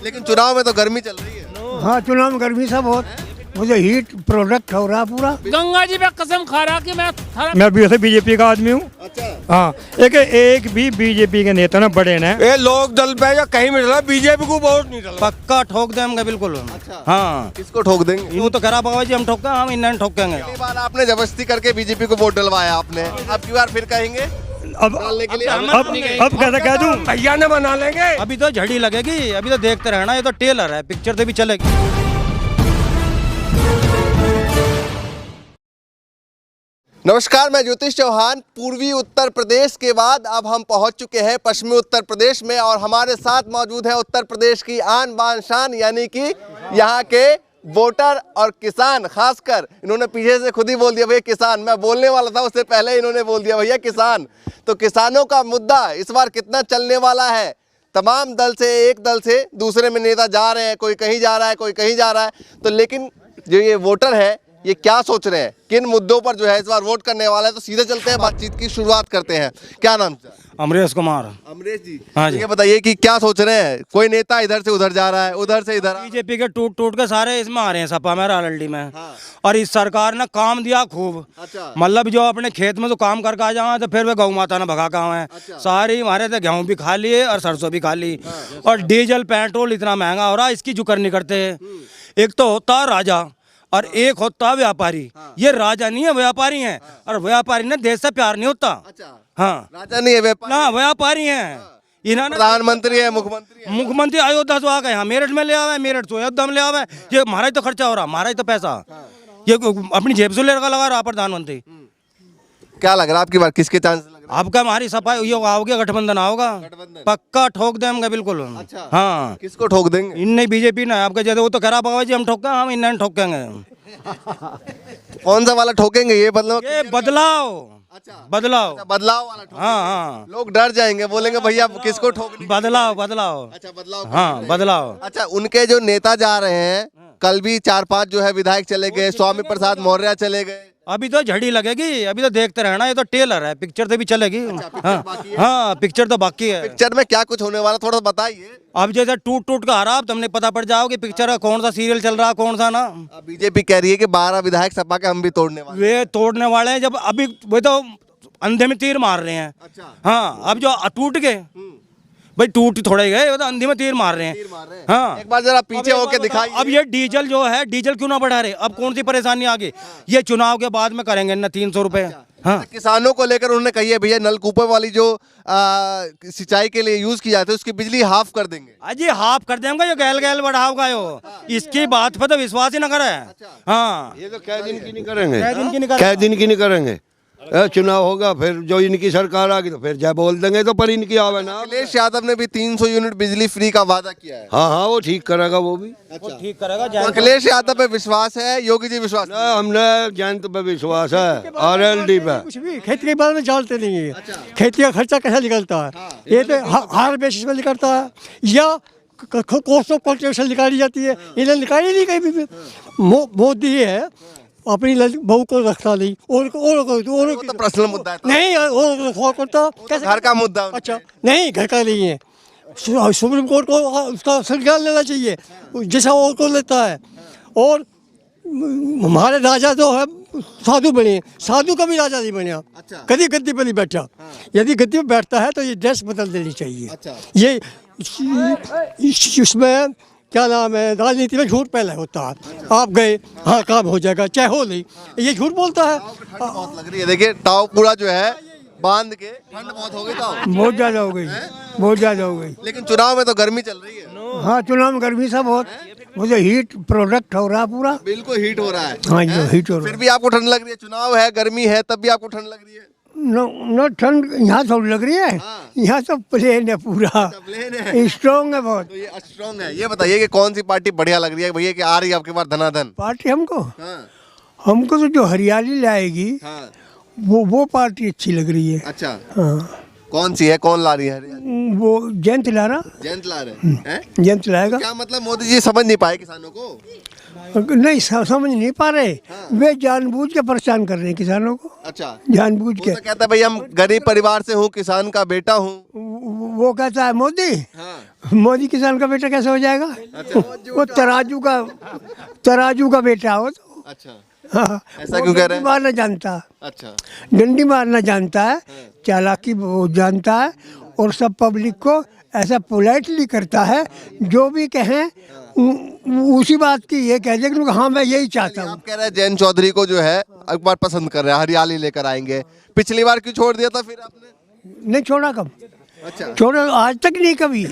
लेकिन चुनाव में तो गर्मी चल रही है। हाँ, चुनाव में गर्मी सब बहुत, मुझे हीट प्रोडक्ट हो रहा पूरा। गंगा जी पे कसम खा रहा कि मैं भी बीजेपी का आदमी हूँ। अच्छा, हाँ, एक भी बीजेपी के नेता ना बड़े ने ये लोक दल पे या कहीं मिल रहा, बीजेपी को वोट नहीं डाला। पक्का ठोक देंगे बिल्कुल। अच्छा। हाँ, किसको ठोक देंगे? वो तो कह रहा बाबा जी हम ठोकेंगे, हम इंडियन ठोकेंगे। पहली बार आपने जबरदस्ती करके बीजेपी को वोट डलवाया आपने, अब की बार फिर कहेंगे अब डालने के लिए? अब कैसे कह दूं? भैया ने बना लेंगे। अभी तो झड़ी लगेगी, अभी तो देखते रहना, ये तो टेलर है, पिक्चर तो भी चलेगी। नमस्कार, मैं ज्योतिष चौहान। पूर्वी उत्तर प्रदेश के बाद अब हम पहुंच चुके हैं पश्चिमी उत्तर प्रदेश में और हमारे साथ मौजूद है उत्तर प्रदेश की आन बान शान यानी कि यहाँ के वोटर और किसान। खासकर इन्होंने पीछे से खुद ही बोल दिया भैया किसान, मैं बोलने वाला था उससे पहले इन्होंने बोल दिया भैया किसान। तो किसानों का मुद्दा इस बार कितना चलने वाला है? तमाम दल से, एक दल से दूसरे में नेता जा रहे हैं, कोई कहीं जा रहा है, कोई कहीं जा रहा है। तो लेकिन जो ये वोटर है ये क्या सोच रहे हैं, किन मुद्दों पर जो है इस बार वोट करने वाला है? तो सीधे चलते हैं, बातचीत की शुरुआत करते हैं। क्या नाम है? अमरेश कुमार। अमरेश जी, हाँ जी। ये बताइए कि क्या सोच रहे हैं? कोई नेता इधर से उधर जा रहा है, उधर से इधर। बीजेपी के टूट टूट के सारे इसमें आ रहे हैं, सपा में, रालडी में। हाँ। और इस सरकार ने काम दिया खूब। अच्छा। मतलब जो अपने खेत में तो काम करके आ जाओ तो फिर वे गौ माता ने भगा कहाँ है। अच्छा। सारी हमारे तो गेहूं भी खा लिए और सरसों भी खा ली। और डीजल पेट्रोल इतना महंगा हो रहा है, इसकी जुकर नहीं करते। एक तो होता है राजा और एक होता है व्यापारी। ये राजा नहीं है, व्यापारी हैं। और व्यापारी ने देश से प्यार नहीं होता। अच्छा, हाँ, राजा नहीं है, व्यापारी ना व्यापारी हैं। इन्होंने प्रधानमंत्री है, मुख्यमंत्री है। मुख्यमंत्री अयोध्या से आ गए, यहाँ मेरठ में ले आवे, मेरठ से अयोध्या में ले आवे। ये हमारा ही तो खर्चा हो रहा, हमारा ही तो पैसा। ये अपनी जेब से लेकर लगा रहा प्रधानमंत्री। क्या लग रहा है आपकी बार किसके चांस लग रहा आपका हमारी सफाई ये आओगे, गठबंधन आओगा, गठबंधन? पक्का ठोक देंगे बिल्कुल। अच्छा। हाँ, है? किसको ठोक देंगे? इन नहीं बीजेपी ना आपका जैसे वो तो कह रहा बाबा जी हम ठोकेंगे, हम इंडियन ठोकेंगे। कौन सा वाला ठोकेंगे ये बदलाव? ये बदलाव। अच्छा, बदलाव। बदलाव वाला ठोकेंगे। हाँ हाँ, लोग डर जाएंगे, बोलेंगे भैया किसको ठोकने? बदलाव बदलाव। अच्छा, बदलाव। हाँ, बदलाव। अच्छा, उनके जो नेता जा रहे हैं, कल भी 4-5 जो है विधायक चले गए, स्वामी प्रसाद मौर्य चले गए। अभी तो झड़ी लगेगी, अभी तो देखते रहना, ये तो टेलर है, पिक्चर तो भी चलेगी। हाँ हाँ, पिक्चर तो बाकी है। पिक्चर में क्या कुछ होने वाला थोड़ा सा बताइए। अब जैसे टूट टूट का आ रहा, अब तुमने पता पड़ जाओ कि पिक्चर का कौन सा सीरियल चल रहा, कौन सा ना। बीजेपी कह रही है कि 12 विधायक सपा के हम भी तोड़ने वाले। वे तोड़ने वाले हैं, जब अभी वे तो अंधे में तीर मार रहे हैं। अच्छा। हाँ, अब जो टूट गए भाई, टूट थोड़े ही गए, वो तो अंधे में तीर मार रहे हैं। हाँ, एक बार जरा पीछे होके दिखाइए। अब ये डीजल जो है, डीजल क्यों ना बढ़ा रहे? अब कौन सी परेशानी आ गई? ये चुनाव के बाद में करेंगे ना 300 रुपए। हाँ, किसानों को लेकर उन्होंने कही है भैया नलकूपों वाली जो सिंचाई के लिए यूज की जाती है उसकी बिजली हाफ कर देंगे। अजी हाफ कर देंगे, ये गैल गैल बढ़ाओगा यो। इसकी बात पर तो विश्वास ही ना करे। हाँ, ये तो कै दिन की नहीं करेंगे, कै दिन की नहीं कै दिन की नहीं करेंगे। चुनाव होगा फिर जो इनकी सरकार आ गई तो फिर जय बोल देंगे, तो पर इनकी आवे ना। अखिलेश यादव ने भी 300 यूनिट बिजली फ्री का वादा किया है। हाँ हाँ, वो ठीक करेगा, वो भी वो ठीक करेगा। तो अखिलेश यादव पे विश्वास है, योगी जी विश्वास ना। हमने जयंत पे विश्वास है, RLD पे। कुछ भी खेती के बारे में जानते नहीं है। खेती का खर्चा कैसा निकलता है, ये तो हर बेसिस में निकलता है या कॉस्ट ऑफ कंट्रीब्यूशन निकाली जाती है। इन्हें निकाली नहीं कहीं भी। मोदी है अपनी बहू को रखता नहीं, और तो पर्सनल मुद्दा है तो। नहीं, और करता कैसे? घर का मुद्दा। अच्छा, नहीं, घर का नहीं है। सुप्रीम कोर्ट को उसका संज्ञान लेना चाहिए, जैसा और को लेता है। और हमारे राजा जो है साधु बने, साधु कभी राजा नहीं बना। अच्छा। कभी गद्दी पर नहीं बैठा। यदि गद्दी पर बैठता है तो ये ड्रेस बदल देनी चाहिए। अच्छा। ये इसमें क्या नाम है, राजनीति में झूठ पहले होता है। आप गए, हाँ काम हो जाएगा, चाहे हो नहीं, ये झूठ बोलता है। बहुत लग रही है, देखिए टाव पूरा जो है बांध के, ठंड बहुत हो गई टाव। बहुत ज़्यादा हो गई, बहुत ज़्यादा हो गई। लेकिन चुनाव में तो गर्मी चल रही है। हाँ, चुनाव में गर्मी सब बहुत, मुझे हीट प्रोडक्ट हो रहा पूरा। बिल्कुल हीट हो रहा है। हाँ, ये हीट हो रहा फिर भी आपको ठंड लग रही है? चुनाव है, गर्मी है, तब भी आपको ठंड लग रही है? न ठंड यहाँ थोड़ी लग रही है। हाँ। यहाँ तो प्लेन है पूरा, प्लेन है, स्ट्रॉन्ग है बहुत। तो ये स्ट्रॉन्ग है। ये बताइए कि कौन सी पार्टी बढ़िया लग रही है भैया कि आ रही है आपके पास धनाधन? पार्टी हमको हाँ, हमको तो जो हरियाली लाएगी हाँ। वो पार्टी अच्छी लग रही है। अच्छा, हाँ, कौन सी है, कौन ला रही है हरियाली? वो जयंत ला रहा, जयंत ला रहे हैं? जयंत लाएगा। क्या मतलब मोदी जी समझ नहीं पाए किसानों को? नहीं समझ नहीं पा रहे, वे जानबूझ के परेशान कर रहे हैं किसानों को, अच्छा, जानबूझ वो के। तो कहता है भाई हम गरीब परिवार से हूँ, किसान का बेटा हूँ। वो कहता है मोदी, हाँ। मोदी किसान का बेटा कैसे हो जाएगा? वो तराजू का बेटा हो तो। अच्छा, हाँ, ऐसा वो क्यों कह रहे डंडी हैं? मारना जानता, अच्छा, डंडी मारना जानता है, चालाकी वो जानता है, और सब पब्लिक को ऐसा पोलाइटली करता है, जो भी कहें उसी बात की ये कह दे कि हाँ मैं यही चाहता हूँ। आप कह रहे हैं जयंत चौधरी को जो है एक बार पसंद कर रहे हैं, हरियाली लेकर आएंगे। पिछली बार क्यों छोड़ दिया था फिर आपने? नहीं छोड़ा कब, अच्छा, छोड़ा आज तक नहीं कभी।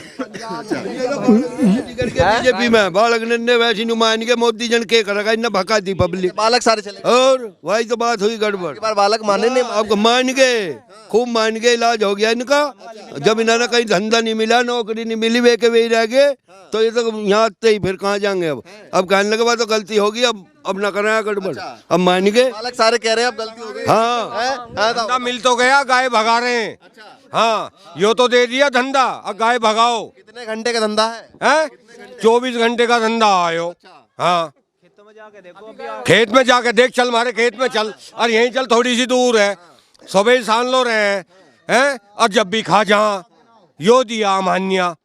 बीजेपी में बालक ने वैसी नुमान के मोदी जन के करेगा, इन्हें भगा दी पब्लिक। बालक सारे चले गए। और वही तो बात हुई गड़बड़। इस बार बालक माने नहीं। आपको मान गए, खूब मान गए, इलाज हो गया इनका। जब इन्होंने कहीं धंधा नहीं मिला, नौकरी नहीं मिली, वे के वे रह गए, तो ये तो यहाँ आते ही फिर कहाँ जाएंगे। अब कहने लगे बाद तो गलती होगी, अब ना करना गड़बड़। अब मान गए, बालक सारे कह रहे हैं अब गलती हो गई। हाँ। हैं? हाँ, तो- धंधा मिल तो गया, गाय भगा रहे हैं। हाँ, यो तो दे दिया धंधा, अब गाय भगाओ। कितने घंटे का धंधा है? हैं? 24 घंटे का धंधा आयो। हाँ, खेत में जाके देख, चल हमारे खेत में चल, और यहीं चल, थोड़ी सी दूर है, सुबह सान लो रहे हैं, और जब भी खा जहाँ यो दिया मान्या।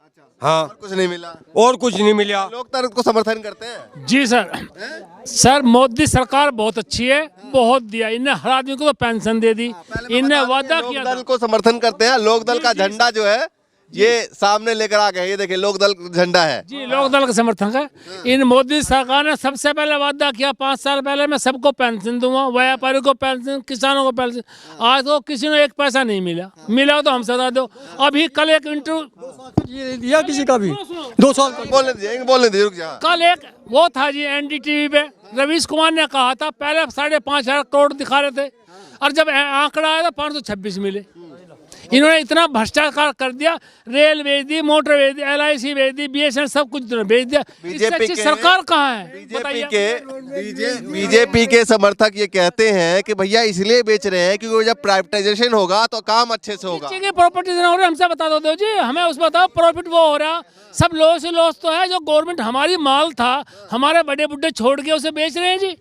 हाँ, कुछ नहीं मिला। और कुछ नहीं मिला। लोग तो को समर्थन करते हैं। जी सर मोदी सरकार बहुत अच्छी है, बहुत दिया इन्हें, हर आदमी को तो पेंशन दे दी, इन्हें वादा किया था। लोकदल को समर्थन करते हैं। लोकदल का झंडा जो है ये सामने लेकर आ गए, ये देखिए लोकदल झंडा है। जी लोक दल का समर्थक है। इन मोदी सरकार ने सबसे पहले वादा किया 5 साल पहले, मैं सबको पेंशन दूंगा, व्यापारी को पेंशन, किसानों को पेंशन। आज तो किसी ने एक पैसा नहीं मिला, मिला तो हमसे बता दो। अभी कल एक इंटरव्यू दिया किसी का भी 2 साल का। बोलने दीजिए, रुक जा। कल एक वो था जी एनडीटीवी पे, रवीश कुमार ने कहा था पहले 5,500 करोड़ दिखा रहे थे, और जब आंकड़ा आया था 526 मिले। इन्होंने इतना भ्रष्टाचार कर दिया, रेल बेच दी, मोटर बेच दी, LIC बेच दी, BSNL सब कुछ इन्होंने बेच दिया। इससे अच्छी सरकार कहाँ है बताइए? बीजेपी के समर्थक ये कहते हैं कि भैया इसलिए बेच रहे हैं क्योंकि जब प्राइवेटाइजेशन होगा तो काम अच्छे से होगा। प्रॉपर्टी हो रही, हमसे बता दो जी, हमें उस बताओ प्रॉफिट वो हो रहा। सब लॉस ही लॉस तो है, जो गवर्नमेंट हमारी माल था, हमारे बड़े बुड्ढे छोड़ के उसे बेच रहे हैं जी।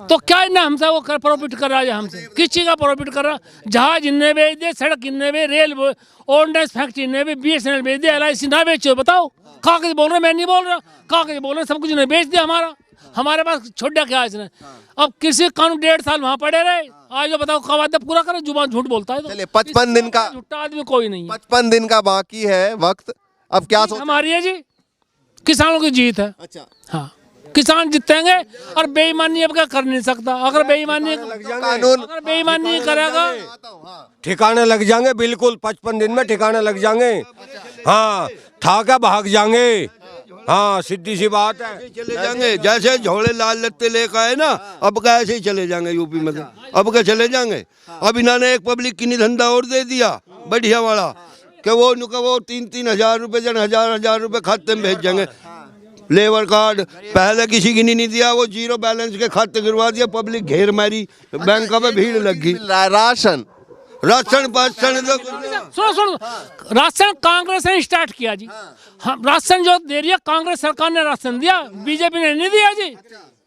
तो क्या इन्हें हमसे वो प्रॉफिट कर रहा है हमसे? किस चीज का प्रॉफिट कर रहा? जहाज इनने बेच दिए, सड़क इनने बेच, रेल ऑर्डिनेंस फैक्ट्री ने भी, BSNL बेच दिया, LIC ना बेचो। बताओ कागज बोल रहे, मैं नहीं बोल रहा, कागज बोल रहे, सब कुछ इन्हें बेच दिया हमारा। हमारे पास छोड़ा क्या इसने? अब कृषि कानून 1.5 साल वहाँ पड़े रहे, आज जो बताओ कब वादा पूरा करे, जुबान झूठ बोलता है। तो चलिए 55 दिन का, झूठा आदमी कोई नहीं है। 55 दिन का बाकी है वक्त। अब क्या सोच? हमारी है जी, किसानों की जीत है। अच्छा, हाँ, किसान जीतेंगे, और बेईमानी अब क्या कर नहीं सकता। अगर बेईमानी करेगा, ठिकाने लग जाएंगे, बिल्कुल 55 दिन में ठिकाने लग जाएंगे। हाँ, ठा के भाग जाएंगे। हाँ, सीधी सी बात है। चले जाएंगे जैसे झोले लाल लत्ते लेकर आए ना, अब का ऐसे ही चले जाएंगे यूपी में। तो अब क्या चले जाएंगे? अब इन्होंने एक पब्लिक की धंधा और दे दिया बढ़िया वाला, कि वो 3-3 हजार रुपए, जन हजार रुपए खाते में भेज जाएंगे। लेबर कार्ड पहले किसी की नहीं दिया, वो 0 बैलेंस के खाते गिरवा दिया, पब्लिक घेर मारी, बैंक में भीड़ लग गई। राशन सुनो, राशन कांग्रेस ने स्टार्ट किया जी। हम राशन जो दे रही है, कांग्रेस सरकार ने राशन दिया, बीजेपी ने नहीं दिया जी।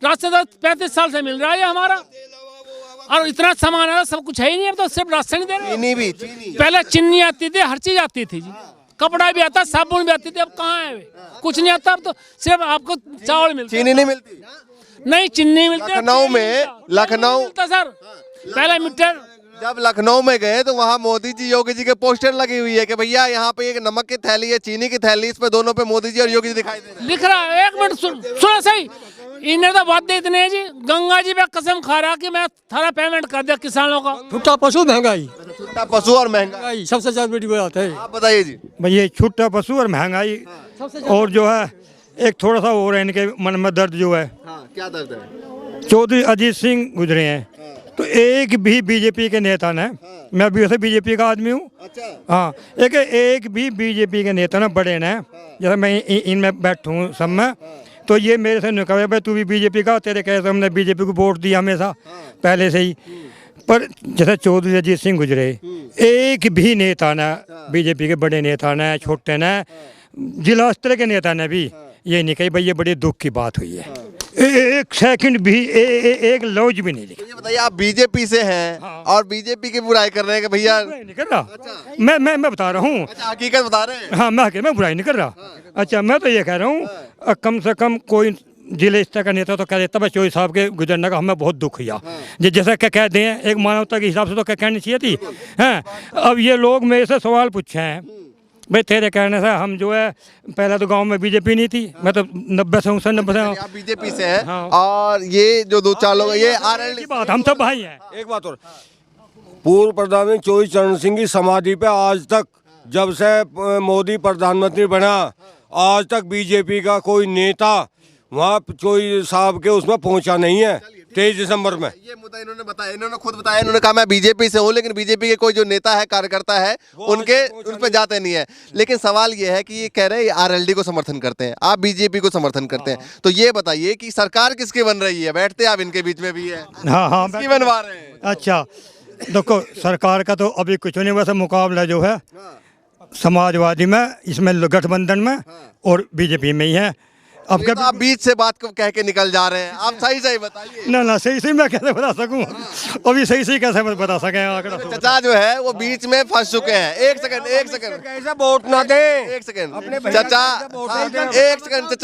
राशन तो 35 साल से मिल रहा है हमारा, और इतना सामान है, सब कुछ है ही नहीं। अब तो सिर्फ राशन ही दे रहे हैं। पहले चीनी आती थी, हर चीज आती थी जी, कपड़ा भी आता, साबुन भी आती थी। अब कहाँ है कुछ नहीं आता। अब तो सिर्फ आपको चावल मिलता, चीनी नहीं मिलती। नहीं चीनी मिलती। लखनऊ मिलता सर, पहले मीटर। जब लखनऊ में गए तो वहाँ मोदी जी योगी जी के पोस्टर लगी हुई है कि भैया यहाँ पे एक नमक की थैली है, चीनी की थैली, इस पे दोनों पे मोदी जी और योगी जी दिखाई दे रहे हैं। लिख रहा है, 1 मिनट सुनो सही। इन्हें तो वादे इतने हैं जी, गंगा जी पे कसम खा रहा कि मैं थारा पेमेंट कर दिया किसानों का। छुट्टा पशु महंगाई, छुट्टा पशु और महंगाई सबसे ज्यादा बड़ी बात है। आप बताइए जी। भैया छुट्टा पशु और महंगाई, और जो है एक थोड़ा सा और है इनके मन में दर्द जो है। क्या दर्द है? चौधरी अजीत सिंह गुजरे हैं, तो एक भी बीजेपी के नेता ने, मैं भी वैसे बीजेपी का आदमी हूँ। हाँ, एक भी बीजेपी के नेता ने बड़े ने, जैसे मैं इनमें बैठूँ सब में, तो ये मेरे से नहीं कहे भाई तू भी बीजेपी का, तेरे कैसे हमने बीजेपी को वोट दिया हमेशा पहले से ही। पर जैसे चौधरी अजीत सिंह गुजरे, एक भी नेता ने, बीजेपी के बड़े नेता ने, छोटे ने, जिला स्तर के नेता ने भी ये नहीं कही भाई ये बड़े दुख की बात हुई है। एक सेकंड भी एक लौज भी नहीं लिखा। ये बताइए, आप बीजेपी से हैं और बीजेपी की बुराई कर रहे हैं कि भैया, नहीं कर रहा, मैं बता रहा हूँ। अच्छा, हकीकत बता रहे हैं। हाँ, मैं बुराई नहीं कर रहा। अच्छा, मैं तो ये कह रहा हूँ कम से कम कोई जिले स्तर का नेता तो कह देता भाई चौधरी साहब के गुजरने का हमें बहुत दुख हुआ। जैसा क्या कहते हैं, एक मानवता के हिसाब से तो क्या कहनी चाहिए थी। हैं, अब ये लोग मेरे से सवाल पूछे हैं भाई तेरे कहने से हम जो है, पहले तो गांव में बीजेपी नहीं थी, मैं तो 90 से 90 से आप बीजेपी से हैं। हाँ। और ये जो दो चार लोग, ये आरएलडी की बात, हम सब भाई हैं। एक बात और, पूर्व प्रधानमंत्री चौधरी चरण सिंह की समाधि पे आज तक, जब से मोदी प्रधानमंत्री बना, आज तक बीजेपी का कोई नेता वहाँ चौधरी साहब के उसमें पहुंचा नहीं है। 23 दिसंबर में ये मुद्दा इन्होंने बताया, इन्होंने खुद बताया, इन्होंने कहा मैं बीजेपी से हूँ, लेकिन बीजेपी के कोई जो नेता है, कार्यकर्ता है, उनके उन पे जाते नहीं है। लेकिन सवाल ये है कि ये कह रहे हैं आरएलडी को समर्थन करते हैं, आप बीजेपी को समर्थन करते हैं, तो ये बताइए कि सरकार किसकी बन रही है? बैठते आप इनके बीच में भी है, हाँ, किसकी बनवा रहे हैं? अच्छा, देखो सरकार का तो अभी कुछ नहीं, वैसे मुकाबला जो है समाजवादी में, इसमें गठबंधन में और बीजेपी में ही है। अब ये तो आप बीच से बात को कह के निकल जा रहे हैं, आप सही सही बताइए। ना सही मैं कैसे बता सकूं, अभी सही कैसे बता सकें आंकड़ा। चाचा जो है वो बीच में फंस चुके हैं। एक सेकंड कैसे वोट ना दें? एक सेकंड चाचा, एक सेकंड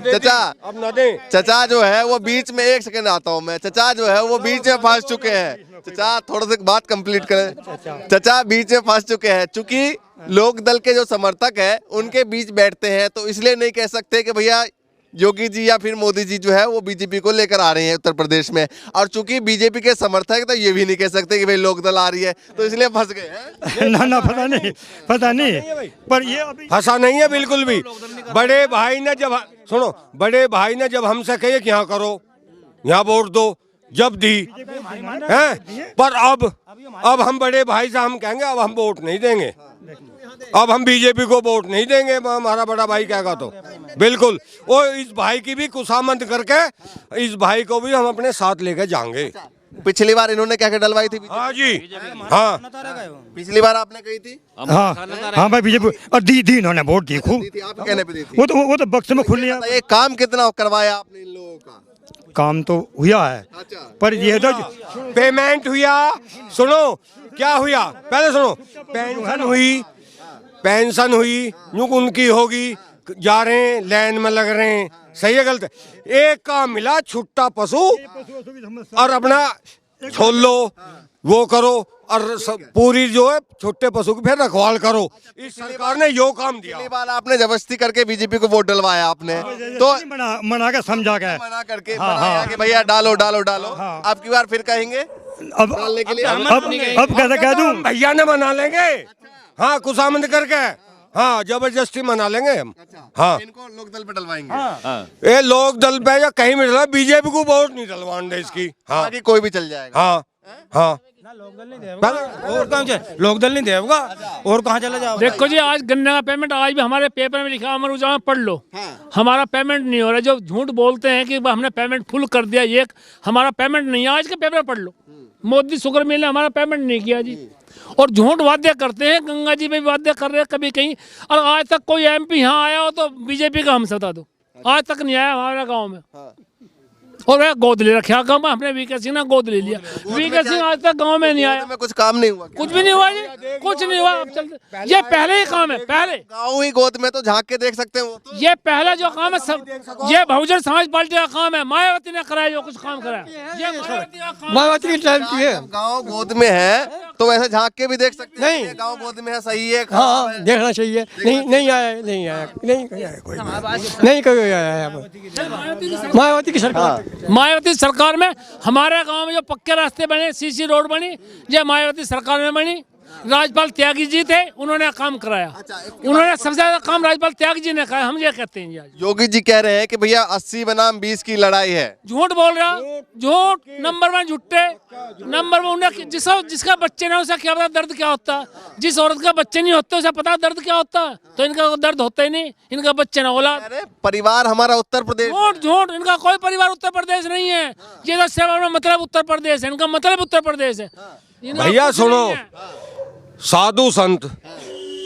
चाचा, अब ना दें। चाचा जो है वो बीच में, एक सेकंड आता हूँ मैं, चाचा जो है वो बीच में फंस चुके हैं। चाचा थोड़ा सा बात कंप्लीट करें। चाचा बीच में फंस चुके हैं, चूंकि लोक दल के जो समर्थक है उनके बीच बैठते हैं, तो इसलिए नहीं कह सकते कि भैया योगी जी या फिर मोदी जी जो है वो बीजेपी को लेकर आ रहे हैं उत्तर प्रदेश में, और चूंकि बीजेपी के समर्थक तो ये भी नहीं कह सकते कि भाई लोक दल आ रही है, तो इसलिए फंस गए हैं। ना पता नहीं पर ये अभी फंसा नहीं है बिल्कुल भी। बड़े भाई ने जब, सुनो, बड़े भाई ने जब हमसे कहे कि यहाँ करो, यहाँ वोट दो, जब दी हैं, पर अब हम बड़े भाई से हम कहेंगे अब हम वोट नहीं देंगे, अब हम बीजेपी को वोट नहीं देंगे, हमारा बड़ा भाई कहेगा तो बिल्कुल। और इस भाई की भी खुशामद करके इस भाई को भी हम अपने साथ लेके जाएंगे। पिछली बार इन्होंने क्या डलवाई थी? हाँ जी, हाँ, पिछली बार आपने कही थी। हाँ भाई बीजेपी, और दी इन्होंने वोट दी खूब, आप कहने पे दी थी। वो तो बक्स में खुल लिया। ये काम कितना करवाया आपने इन लोगों का? काम तो हुआ है, पर ये तो पेमेंट हुआ। सुनो क्या हुआ, पहले सुनो, पेंशन हुई यूं उनकी होगी, जा रहे हैं लाइन में लग रहे हैं, सही है गलत है? एक काम मिला, छुट्टा पशु, और अपना छोड़ लो, वो करो, और पूरी जो है छोटे पशु की फिर रखवाल करो। इस सरकार ने यो काम दिया। पिछली बार आपने जबरदस्ती करके बीजेपी को वोट डलवाया आपने, तो मना के समझा के, मना करके बनाया कि भैया डालो डालो डालो। आपकी बार फिर कहेंगे अब डालने के लिए? अब कैसे कह दूं? भैया ने मना लेंगे, हाँ, खुशामद करके, हाँ, जबरदस्ती मना लेंगे हम। हाँ, इनको लोक दल पे डलवाएंगे। ये लोक दल पे या कहीं भी डलवा, बीजेपी को वोट नहीं डलवाने दे इसकी। हाँ, बाकी कोई भी चल जाएगा। हाँ, हाँ, और कहाँ लोक दल नहीं देगा, और कहाँ चला जाओ? देखो जी, आज गन्ने का पेमेंट आज भी हमारे पेपर में लिखा, अमर उजाला में पढ़ लो, हमारा पेमेंट नहीं हो रहा। जो झूठ बोलते हैं कि हमने पेमेंट फुल कर दिया, ये हमारा पेमेंट नहीं है, आज के पेपर पढ़ लो, मोदी शुक्र मिल ने हमारा पेमेंट नहीं किया जी। और झूठ वादे करते हैं, गंगा जी में भी वादे कर रहे हैं कभी कहीं, और आज तक कोई एमपी यहाँ आया हो तो बीजेपी का हमसे बता दो, आज तक नहीं आया हमारे गाँव में। और वह गोद ले रखा गाँव में, हमने वीके सिंह ने गोद ले लिया, वीके सिंह आज तक गाँव में नहीं आया, में कुछ काम नहीं हुआ, कुछ भी नहीं हुआ जी, कुछ नहीं हुआ। अब चलते, ये पहले ही काम है, पहले गाँव ही गोद में तो झांक के देख सकते हैं वो तो। ये पहला जो काम है सब, ये बहुजन समाज पार्टी का काम है, मायावती ने कराया जो कुछ काम कराया, ये मायावती का काम। मायावती की टाइम की है। गाँव गोद में है तो वैसे झांक के भी देख सकते हैं। नहीं, गाँव गोद में है, सही है, हाँ, देखना चाहिए। नहीं आया कोई नहीं कोई आया। मायावती की सरकार, मायावती सरकार में हमारे गांव में जो पक्के रास्ते बने, सीसी रोड बनी, ये मायावती सरकार में बनी। राज्यपाल त्यागी जी थे, उन्होंने काम कराया। उन्होंने सबसे ज्यादा काम राज्यपाल त्यागी जी ने कहा, हम ये कहते हैं जी आज। योगी जी कह रहे हैं कि भैया 80 बनाम 20 की लड़ाई है। झूठ बोल रहा, झूठ नंबर 1 झूठे नंबर 1। जिसका बच्चे ना उसे क्या पता दर्द क्या होता है, जिस औरत का बच्चे नहीं होते उसे पता दर्द क्या होता है, तो इनका दर्द होता ही नहीं, इनका बच्चे ना औलाद। अरे परिवार हमारा उत्तर प्रदेश। झूठ झूठ, इनका कोई परिवार उत्तर प्रदेश नहीं है, ये तो सेवा में मतलब उत्तर प्रदेश है, इनका मतलब उत्तर प्रदेश है। इनका भैया कुछ सुनो, नहीं है। साधु संत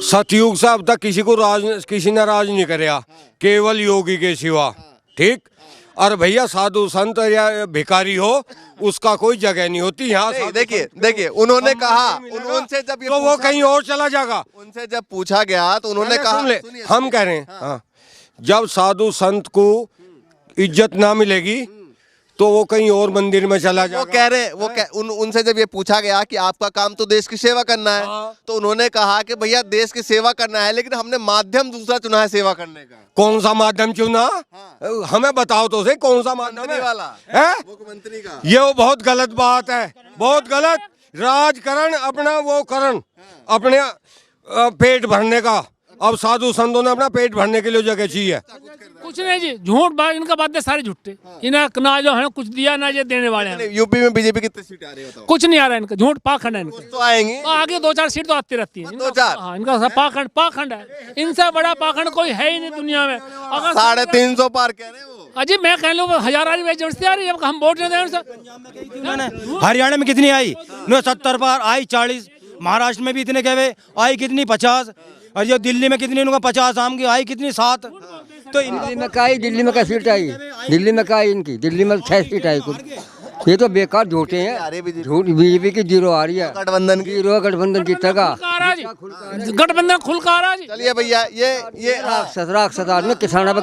सतयुग से अब तक किसी ने राज नहीं कराया, केवल योगी के सिवा, ठीक। और भैया साधु संत या भिखारी हो उसका कोई जगह नहीं होती यहाँ। नहीं, देखिए उन्होंने कहा, उनसे जब ये तो वो पूछा- कहीं और चला जाएगा। उनसे जब पूछा गया तो उन्होंने कहा, सुन ले, सुनिए, हम कह रहे हैं हाँ, जब साधु संत को इज्जत ना मिलेगी तो वो कहीं और मंदिर में चला वो जाएगा। कह रहे उनसे जब ये पूछा गया कि आपका काम तो देश की सेवा करना है, तो उन्होंने कहा कि भैया देश की सेवा करना है, लेकिन हमने माध्यम दूसरा चुना है सेवा करने का। कौन सा माध्यम चुना? हमें बताओ तो सही, कौन सा माध्यम मुख्यमंत्री है? वाला है? मुख्यमंत्री का। ये वो बहुत गलत बात है, बहुत गलत। राजकरण अपना वो करण, अपने पेट भरने का। अब साधु संतों ने अपना पेट भरने के लिए जगह चाहिए। कुछ नहीं जी, झूठ बात, इनका बातें सारे झूठे। इन्हें ना जो है कुछ दिया ना ये देने वाले हैं। यूपी में बीजेपी कितनी सीट आ रही है बताओ? कुछ नहीं आ रहा है इनका, झूठ पाखंड है इनका। तो आएंगी। आगे 2-4 सीट तो आती रहती है। 2-4? हाँ, इनका सब पाखंड है। इनसे बड़ा पाखंड कोई है ही नहीं दुनिया में। अगर 350 पार कह रहे हैं वो। अजी मैं कह लूँ हजारारी में जबरदस्ती आ रही है, हम वोट नहीं दे उनसे। हरियाणा में कितनी आई? 70 पार आई, 40। महाराष्ट्र में भी इतने गए, आई कितनी? 50। और जो दिल्ली में कितनी, उनका 50 आम की आई कितनी? 7। तो दिल्ली में का सीट आई? दिल्ली में का इनकी? दिल्ली में 6 सीट आई कुछ। ये तो बेकार झूठे हैं, झूठ। बीजेपी की 0 आ रही है, गठबंधन की 0 गठबंधन की तरह। गठबंधन खुल कर आ रहा जी। चलिए भैया, ये राक्षस आदमी किसानों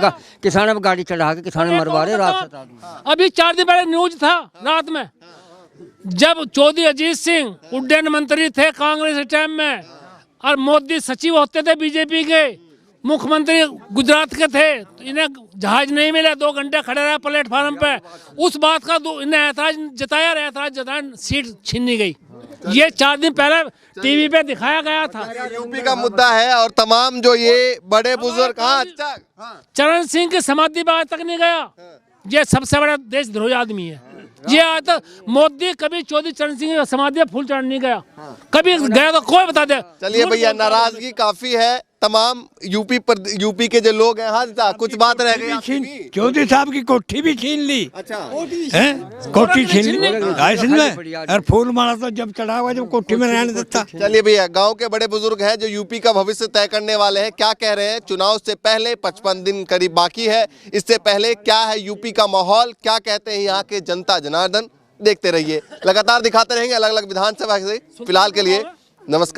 पे गाड़ी चढ़ा के किसान मरवा रहे, राक्षस आदमी। अभी 4 दिन पहले न्यूज था रात में, जब चौधरी अजीत सिंह उड्डयन मंत्री थे कांग्रेस के टाइम में, और मोदी सचिव होते थे बीजेपी के, मुख्यमंत्री गुजरात के थे, तो इन्हें जहाज नहीं मिला, 2 घंटे खड़े रहे प्लेटफार्म पे। उस बात का इन्हें ऐतराज जताया, सीट छीनी गई। ये 4 दिन पहले टीवी पे दिखाया गया था। यूपी का मुद्दा है और तमाम जो ये बड़े बुजुर्ग। हाँ, अच्छा, हाँ। चरण सिंह की समाधि पर आज तक नहीं गया। ये सबसे बड़ा देशद्रोही आदमी है। ये आज तक मोदी कभी चौधरी चरण सिंह की समाधि पर फूल चढ़ने नहीं गया, कभी गया तो कोई बता दे। चलिए भैया, नाराजगी काफी है तमाम यूपी के जो लोग हैं। हाँ जी, कुछ बात रह गई आपकी भी? चौधरी साहब की कोठी भी छीन ली। अच्छा, हैं? कोठी छीन ली और फूल माला तो जब चढ़ा हुआ, जब कोठी में रहने देता। चलिए भैया, गांव के बड़े बुजुर्ग हैं जो यूपी का भविष्य तय करने वाले हैं, क्या कह रहे हैं? चुनाव से पहले 55 दिन करीब बाकी है, इससे पहले क्या है यूपी का माहौल, क्या कहते हैं यहाँ के जनता जनार्दन, देखते रहिए। लगातार दिखाते रहेंगे अलग अलग विधानसभा से। फिलहाल के लिए नमस्कार।